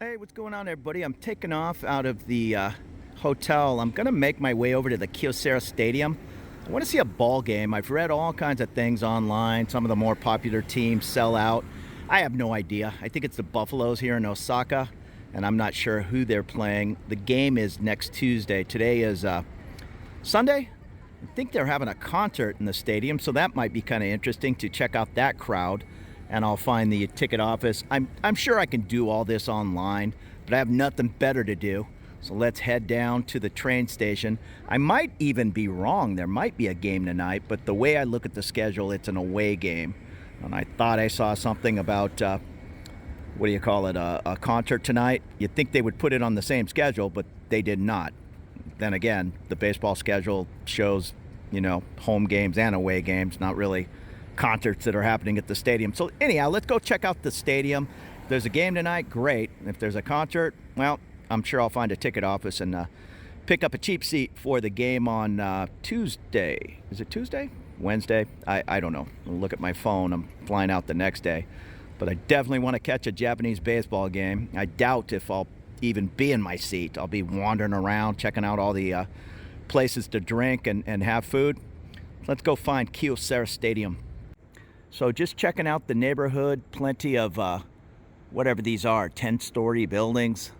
Hey, what's going on, everybody? I'm taking off out of the hotel. I'm going to make my way over to the Kyocera Stadium. I want to see a ball game. I've read all kinds of things online. Some of the more popular teams sell out. I have no idea. I think it's the Buffaloes here in Osaka, and I'm not sure who they're playing. The game is next Tuesday. Today is Sunday. I think they're having a concert in the stadium, so that might be kind of interesting to check out that crowd. And I'll find the ticket office. I'm sure I can do all this online, but I have nothing better to do. So let's head down to the train station. I might even be wrong. There might be a game tonight, but the way I look at the schedule, it's an away game. And I thought I saw something about, what do you call it, a concert tonight. You'd think they would put it on the same schedule, but they did not. Then again, the baseball schedule shows, you know, home games and away games, not really concerts that are happening at the stadium. So anyhow, let's go check out the stadium. If there's a game tonight, great. If there's a concert, well, I'm sure I'll find a ticket office and pick up a cheap seat for the game on Tuesday. Is it Tuesday? Wednesday? I don't know. I'll look at my phone. I'm flying out the next day. But I definitely want to catch a Japanese baseball game. I doubt if I'll even be in my seat. I'll be wandering around, checking out all the places to drink and have food. Let's go find Kyocera Stadium. So just checking out the neighborhood, plenty of whatever these are, 10-story buildings,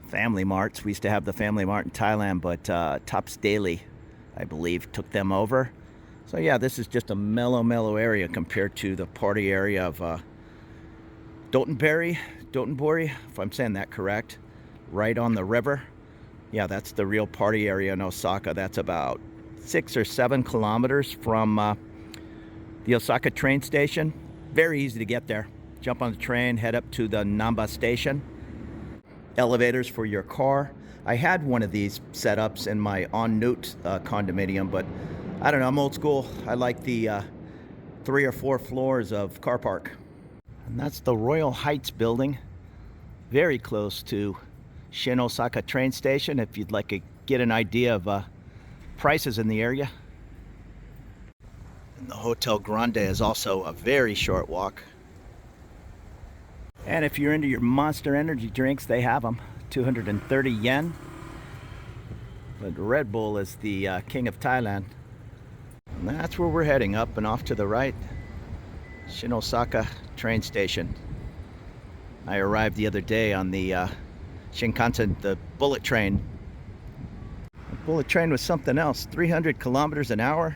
family marts. We used to have the family mart in Thailand, but Tops Daily, I believe, took them over. So yeah, this is just a mellow area compared to the party area of Dotonbori, if I'm saying that correct, right on the river. Yeah, that's the real party area in Osaka. That's about 6 or 7 kilometers from the Osaka train station. Very easy to get there. Jump on the train, head up to the Namba station. Elevators for your car. I had one of these setups in my en route condominium, but I don't know, I'm old school. I like the 3 or 4 floors of car park. And that's the Royal Heights building. Very close to Shin Osaka train station if you'd like to get an idea of prices in the area. And the Hotel Grande is also a very short walk. And if you're into your Monster Energy drinks, they have them. 230 yen. But Red Bull is the king of Thailand. And that's where we're heading, up and off to the right. Shin Osaka train station. I arrived the other day on the Shinkansen, the bullet train. The bullet train was something else. 300 kilometers an hour.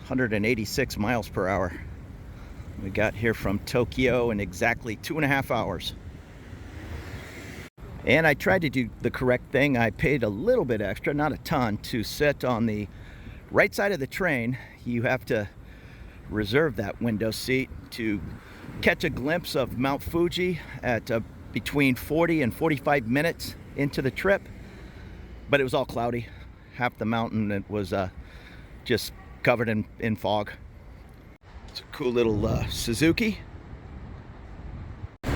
186 miles per hour. We got here from Tokyo in exactly 2.5 hours. And I tried to do the correct thing. I paid a little bit extra, not a ton, to sit on the right side of the train. You have to reserve that window seat to catch a glimpse of Mount Fuji at between 40 and 45 minutes into the trip. But it was all cloudy. Half the mountain, it was just covered in fog. It's a cool little Suzuki. I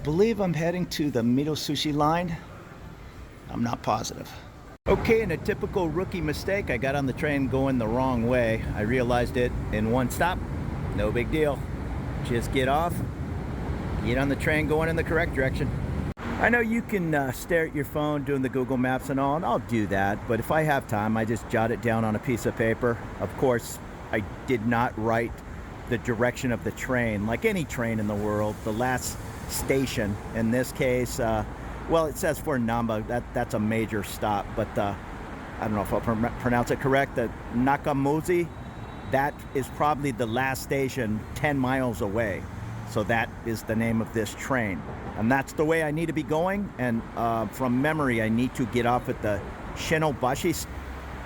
believe I'm heading to the Mito Sushi line. I'm not positive. Okay, in a typical rookie mistake, I got on the train going the wrong way. I realized it in one stop. No big deal. Just get off, get on the train going in the correct direction. I know you can stare at your phone doing the Google Maps and all, and I'll do that, but if I have time, I just jot it down on a piece of paper. Of course, I did not write the direction of the train, like any train in the world. The last station, in this case, well, it says for Namba, that's a major stop, but I don't know if I'll pronounce it correct, the Nakamuzi, that is probably the last station 10 miles away. So that is the name of this train. And that's the way I need to be going. And from memory, I need to get off at the Shinobashi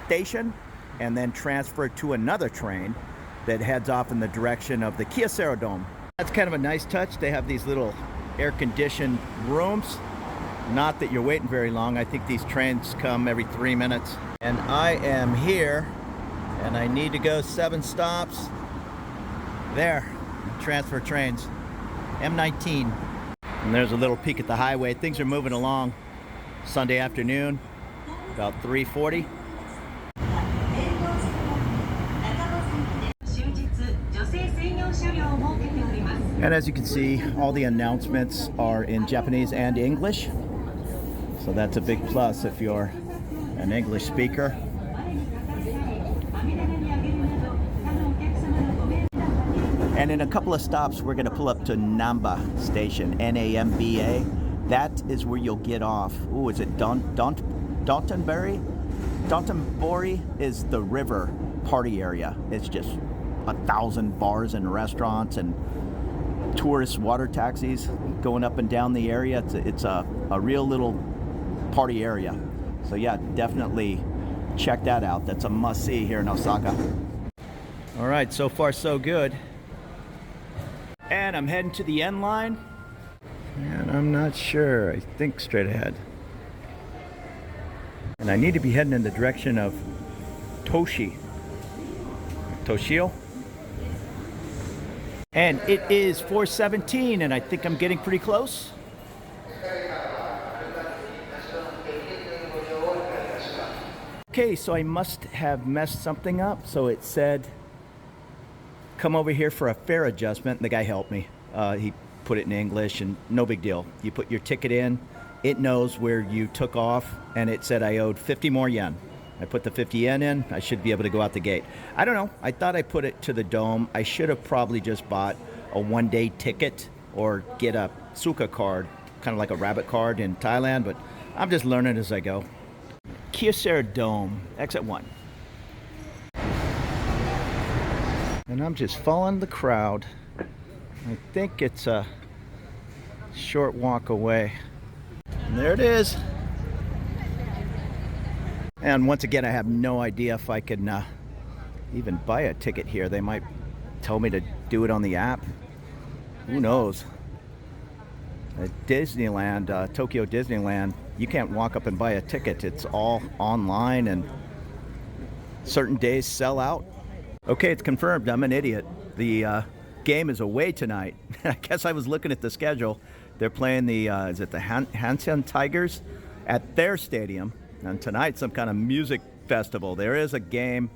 station and then transfer to another train that heads off in the direction of the Kyocera Dome. That's kind of a nice touch. They have these little air-conditioned rooms. Not that you're waiting very long. I think these trains come every 3 minutes. And I am here, and I need to go 7 stops. There, transfer trains. M19. And there's a little peek at the highway. Things are moving along. Sunday afternoon, about 3:40. And as you can see, all the announcements are in Japanese and English. So that's a big plus if you're an English speaker. And in a couple of stops, we're going to pull up to Namba Station, N-A-M-B-A. That is where you'll get off. Ooh, is it Dotonbori? Dotonbori is the river party area. It's just 1,000 bars and restaurants and tourist water taxis going up and down the area. It's a real little party area. So yeah, definitely check that out. That's a must-see here in Osaka. All right, so far so good. And I'm heading to the end line. And I'm not sure. I think straight ahead. And I need to be heading in the direction of Toshio. And it is 4:17, and I think I'm getting pretty close. Okay, so I must have messed something up. So it said, come over here for a fare adjustment. And the guy helped me. He put it in English, and no big deal. You put your ticket in, it knows where you took off, and it said I owed 50 more yen. I put the 50 yen in, I should be able to go out the gate. I don't know, I thought I put it to the dome. I should have probably just bought a one-day ticket or get a Suka card, kind of like a rabbit card in Thailand, but I'm just learning as I go. Kyocera Dome, exit 1. And I'm just following the crowd. I think it's a short walk away. And there it is. And once again, I have no idea if I can even buy a ticket here. They might tell me to do it on the app. Who knows? At Disneyland, Tokyo Disneyland, you can't walk up and buy a ticket. It's all online, and certain days sell out. Okay, it's confirmed. I'm an idiot. The game is away tonight. I guess I was looking at the schedule. They're playing the, is it the Hanshin Tigers at their stadium. And tonight, some kind of music festival. There is a game,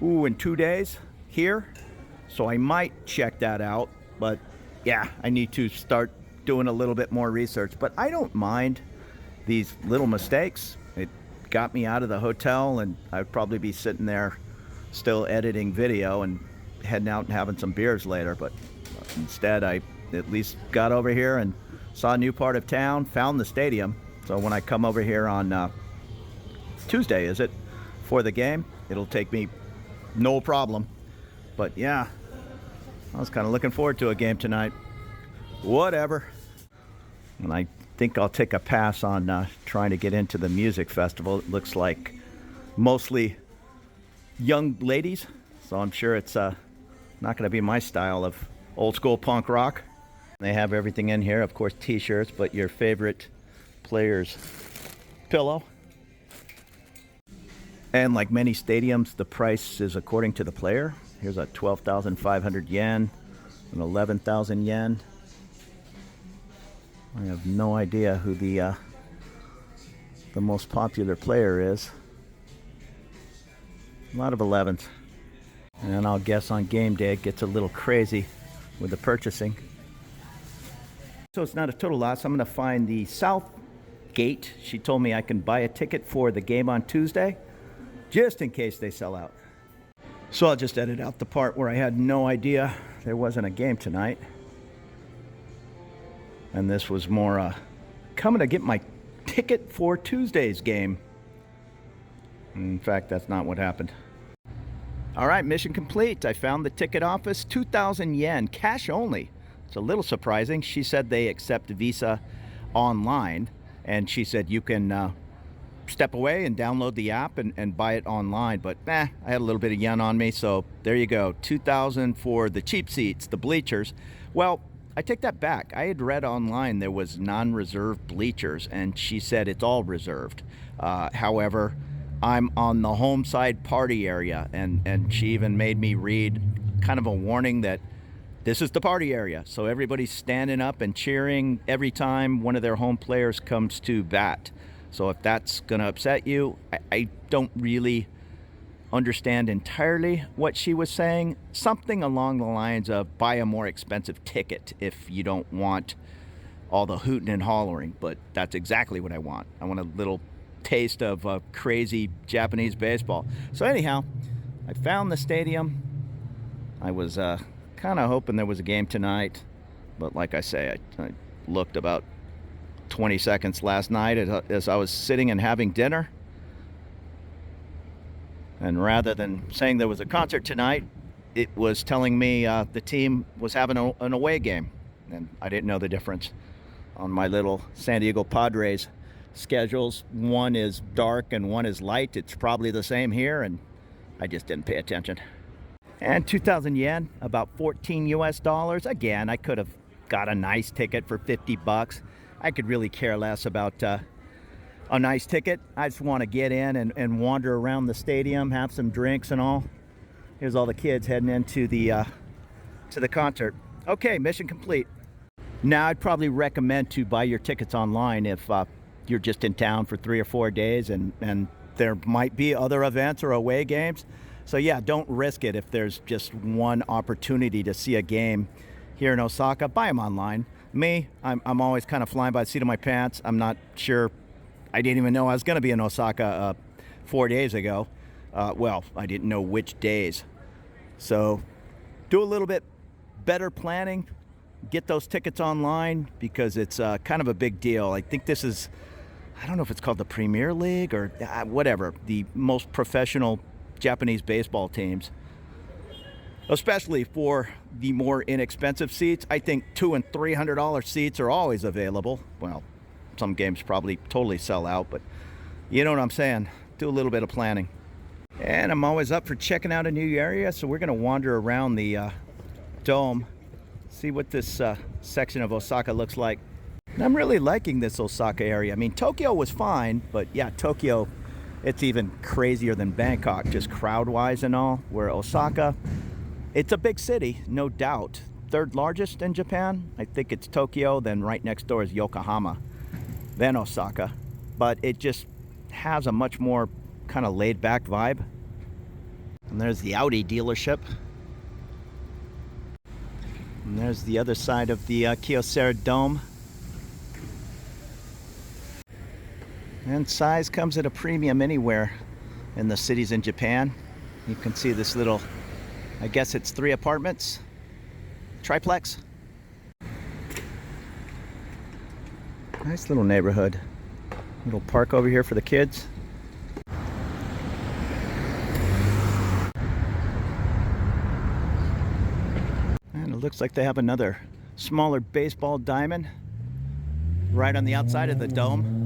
in 2 days here. So I might check that out. But yeah, I need to start doing a little bit more research. But I don't mind these little mistakes. It got me out of the hotel, and I'd probably be sitting there still editing video and heading out and having some beers later. But instead, I at least got over here and saw a new part of town, found the stadium. So when I come over here on Tuesday, is it, for the game, it'll take me no problem. But yeah, I was kind of looking forward to a game tonight. Whatever. And I think I'll take a pass on trying to get into the music festival. It looks like mostly young ladies, so I'm sure it's not going to be my style of old school punk rock. They have everything in here, of course, t-shirts, but your favorite player's pillow. And like many stadiums, the price is according to the player. Here's a 12,500 yen, an 11,000 yen. I have no idea who the most popular player is. A lot of 11s. And I'll guess on game day it gets a little crazy with the purchasing. So it's not a total loss. I'm going to find the South Gate. She told me I can buy a ticket for the game on Tuesday, just in case they sell out. So I'll just edit out the part where I had no idea there wasn't a game tonight. And this was more coming to get my ticket for Tuesday's game. In fact, that's not what happened. All right, mission complete. I found the ticket office, 2,000 yen, cash only. It's a little surprising. She said they accept Visa online, and she said you can step away and download the app and buy it online, but I had a little bit of yen on me, so there you go. 2,000 for the cheap seats, the bleachers. Well, I take that back. I had read online there was non-reserved bleachers, and she said it's all reserved. However, I'm on the home side party area, and she even made me read kind of a warning that this is the party area. So everybody's standing up and cheering every time one of their home players comes to bat. So if that's going to upset you, I don't really understand entirely what she was saying. Something along the lines of buy a more expensive ticket if you don't want all the hooting and hollering, but that's exactly what I want. I want a little taste of crazy Japanese baseball. So anyhow, I found the stadium. I was kind of hoping there was a game tonight, but like I say, I looked about 20 seconds last night as I was sitting and having dinner. And rather than saying there was a concert tonight, it was telling me the team was having an away game. And I didn't know the difference on my little San Diego Padres schedules. One is dark and one is light. It's probably the same here, and I just didn't pay attention. And 2,000 yen, about 14 US dollars. Again, I could have got a nice ticket for 50 bucks. I could really care less about a nice ticket. I just want to get in and wander around the stadium, have some drinks and all. Here's all the kids heading into the concert. Okay, mission complete. Now, I'd probably recommend to buy your tickets online if you're just in town for 3 or 4 days and there might be other events or away games. So yeah, don't risk it if there's just one opportunity to see a game here in Osaka. Buy them online. Me, I'm always kind of flying by the seat of my pants. I'm not sure. I didn't even know I was going to be in Osaka 4 days ago. Well, I didn't know which days. So do a little bit better planning. Get those tickets online because it's kind of a big deal. I think this is, I don't know if it's called the Premier League or whatever, the most professional Japanese baseball teams. Especially for the more inexpensive seats. I think $200 and $300 seats are always available. Well, some games probably totally sell out, but you know what I'm saying. Do a little bit of planning. And I'm always up for checking out a new area, so we're going to wander around the dome, see what this section of Osaka looks like. And I'm really liking this Osaka area. I mean, Tokyo was fine, but yeah, Tokyo, it's even crazier than Bangkok, just crowd-wise and all, where Osaka, it's a big city, no doubt. Third largest in Japan. I think it's Tokyo, then right next door is Yokohama, then Osaka. But it just has a much more kind of laid-back vibe. And there's the Audi dealership. And there's the other side of the Kyocera Dome. And size comes at a premium anywhere in the cities in Japan. You can see this little, I guess it's 3 apartments, triplex. Nice little neighborhood. Little park over here for the kids. And it looks like they have another smaller baseball diamond right on the outside of the dome.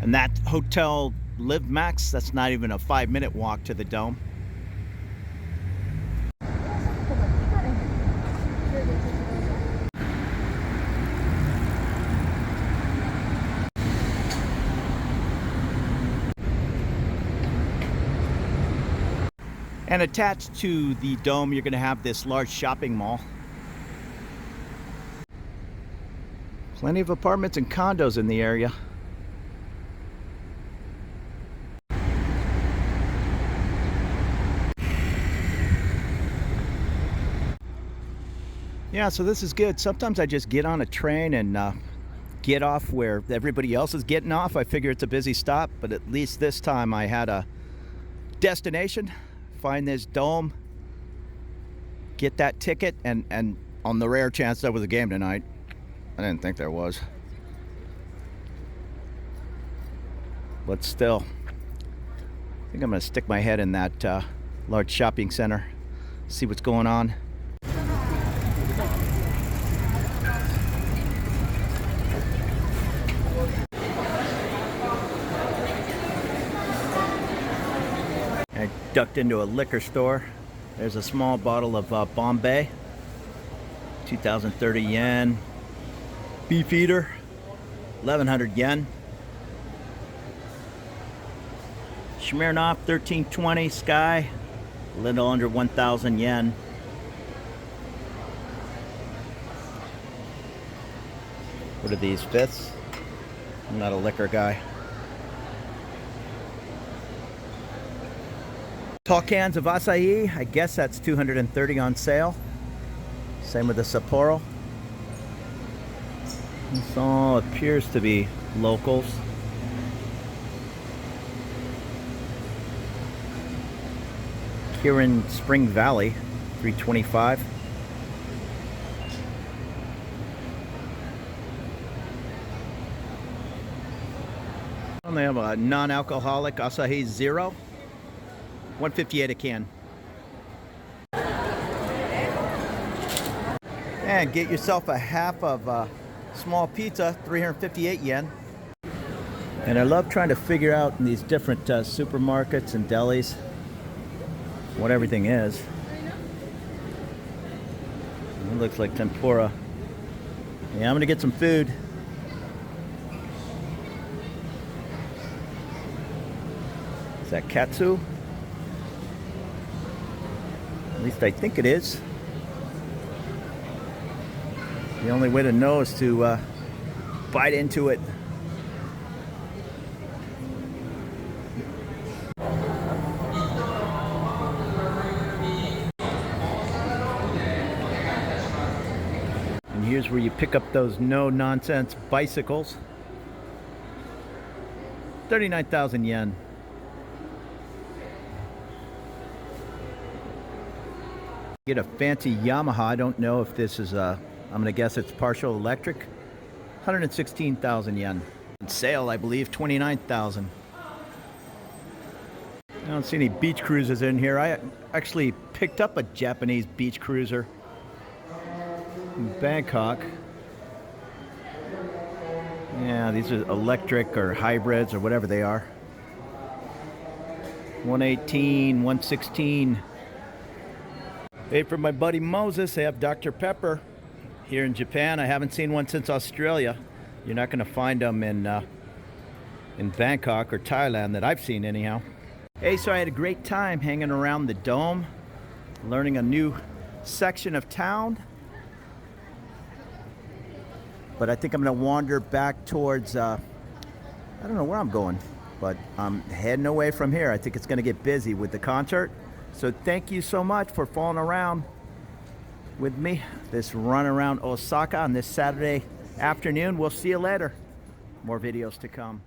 And that hotel Live Max, that's not even a 5-minute walk to the dome. And attached to the dome, you're going to have this large shopping mall. Plenty of apartments and condos in the area. Yeah, so this is good. Sometimes I just get on a train and get off where everybody else is getting off. I figure it's a busy stop, but at least this time I had a destination. Find this dome, get that ticket, and on the rare chance there was a game tonight. I didn't think there was. But still, I think I'm going to stick my head in that large shopping center, see what's going on. I ducked into a liquor store. There's a small bottle of Bombay, 2,030 yen. Beef eater, 1,100 yen. Smirnoff, 1320. Sky, a little under 1,000 yen. What are these, fifths? I'm not a liquor guy. Tall cans of acai, I guess that's $230 on sale. Same with the Sapporo. This all appears to be locals. Here in Spring Valley, $325. And they have a non-alcoholic acai zero, $158 a can. And get yourself a half of a small pizza, 358 yen. And I love trying to figure out in these different supermarkets and delis what everything is. It looks like tempura. Yeah, I'm gonna get some food. Is that katsu? At least I think it is. The only way to know is to bite into it. And here's where you pick up those no-nonsense bicycles. 39,000 yen. Get a fancy Yamaha. I don't know if this is a, I'm gonna guess it's partial electric. 116,000 yen. On sale, I believe, 29,000. I don't see any beach cruisers in here. I actually picked up a Japanese beach cruiser in Bangkok. Yeah, these are electric or hybrids or whatever they are. 118, 116. Hey, for my buddy Moses, they have Dr. Pepper here in Japan. I haven't seen one since Australia. You're not going to find them in Bangkok or Thailand that I've seen anyhow. Hey, so I had a great time hanging around the dome, learning a new section of town. But I think I'm going to wander back towards, I don't know where I'm going, but I'm heading away from here. I think it's going to get busy with the concert. So thank you so much for following around with me this run around Osaka on this Saturday afternoon. We'll see you later. More videos to come.